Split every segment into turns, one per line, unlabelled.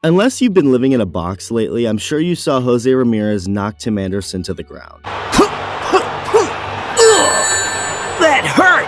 Unless you've been living in a box lately, I'm sure you saw Jose Ramirez knock Tim Anderson to the ground.
That hurt!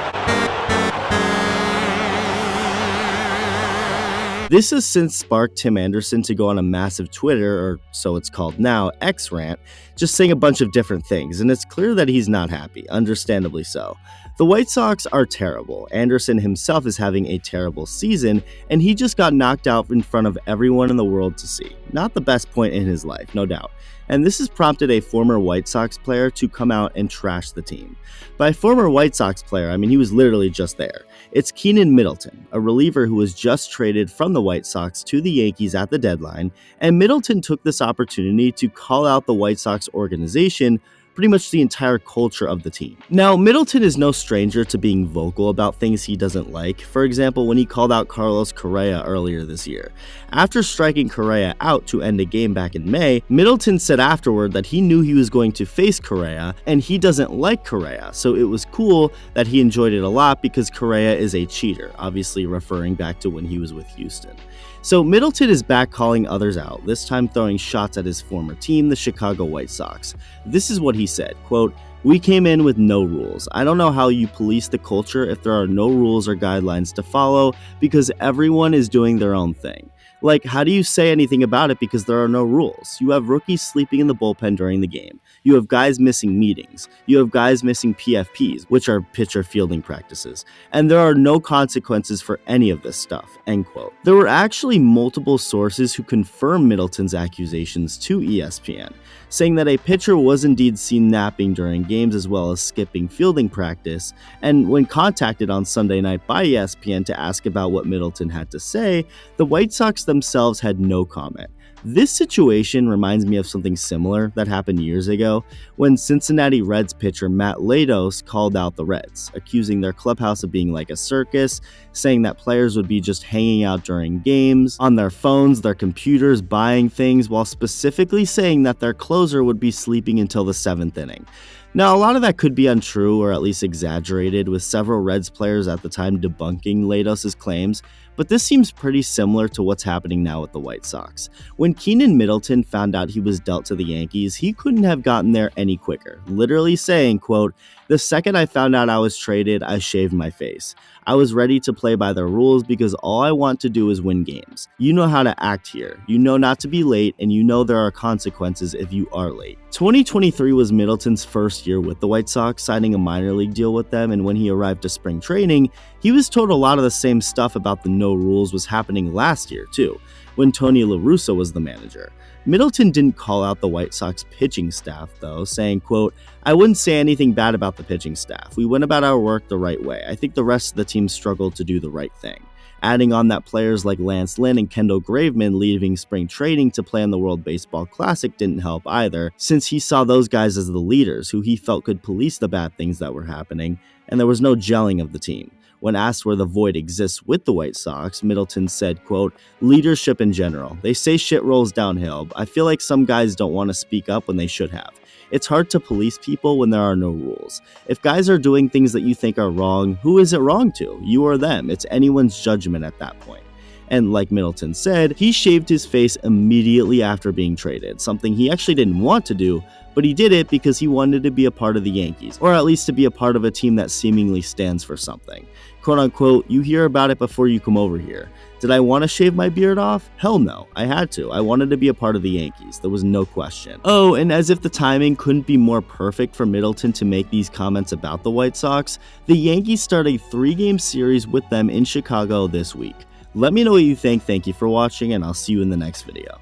This has since sparked Tim Anderson to go on a massive Twitter, or so it's called now, X rant, just saying a bunch of different things, and it's clear that he's not happy, understandably so. The White Sox are terrible. Anderson himself is having a terrible season, and he just got knocked out in front of everyone in the world to see. Not the best point in his life, no doubt. And this has prompted a former White Sox player to come out and trash the team. By former White Sox player, I mean he was literally just there. It's Keynan Middleton, a reliever who was just traded from the White Sox to the Yankees at the deadline, and Middleton took this opportunity to call out the White Sox organization, pretty much the entire culture of the team. Now, Middleton is no stranger to being vocal about things he doesn't like. For example, when he called out Carlos Correa earlier this year. After striking Correa out to end a game back in May, Middleton said afterward that he knew he was going to face Correa, and he doesn't like Correa, so it was cool that he enjoyed it a lot because Correa is a cheater, obviously referring back to when he was with Houston. So Middleton is back calling others out, this time throwing shots at his former team, the Chicago White Sox. This is what he said, quote, "We came in with no rules. I don't know how you police the culture if there are no rules or guidelines to follow because everyone is doing their own thing. Like, how do you say anything about it because there are no rules? You have rookies sleeping in the bullpen during the game. You have guys missing meetings. You have guys missing PFPs, which are pitcher fielding practices. And there are no consequences for any of this stuff," end quote. There were actually multiple sources who confirmed Middleton's accusations to ESPN, saying that a pitcher was indeed seen napping during games as well as skipping fielding practice, and when contacted on Sunday night by ESPN to ask about what Middleton had to say, the White Sox themselves had no comment. This situation reminds me of something similar that happened years ago when Cincinnati Reds pitcher Matt Latos called out the Reds, accusing their clubhouse of being like a circus, saying that players would be just hanging out during games, on their phones, their computers, buying things, while specifically saying that their closer would be sleeping until the 7th inning. Now, a lot of that could be untrue or at least exaggerated, with several Reds players at the time debunking Latos' claims, but this seems pretty similar to what's happening now with the White Sox. When Keynan Middleton found out he was dealt to the Yankees, he couldn't have gotten there any quicker, literally saying, quote, "The second I found out I was traded, I shaved my face. I was ready to play by their rules because all I want to do is win games. You know how to act here. You know not to be late, and you know there are consequences if you are late." 2023 was Middleton's first year with the White Sox, signing a minor league deal with them, and when he arrived to spring training, he was told a lot of the same stuff about the no rules was happening last year too, when Tony La Russa was the manager. Middleton didn't call out the White Sox pitching staff though, saying, quote, "I wouldn't say anything bad about the pitching staff. We went about our work the right way. I think the rest of the team struggled to do the right thing." Adding on that players like Lance Lynn and Kendall Graveman leaving spring training to play in the World Baseball Classic didn't help either, since he saw those guys as the leaders who he felt could police the bad things that were happening, and there was no gelling of the team. When asked where the void exists with the White Sox, Middleton said, quote, "Leadership in general. They say shit rolls downhill. I feel like some guys don't want to speak up when they should have. It's hard to police people when there are no rules. If guys are doing things that you think are wrong, who is it wrong to? You or them? It's anyone's judgment at that point." And like Middleton said, he shaved his face immediately after being traded, something he actually didn't want to do, but he did it because he wanted to be a part of the Yankees, or at least to be a part of a team that seemingly stands for something. Quote unquote, "You hear about it before you come over here. Did I want to shave my beard off? Hell no, I had to. I wanted to be a part of the Yankees. There was no question." Oh, and as if the timing couldn't be more perfect for Middleton to make these comments about the White Sox, the Yankees start a 3-game series with them in Chicago this week. Let me know what you think. Thank you for watching, and I'll see you in the next video.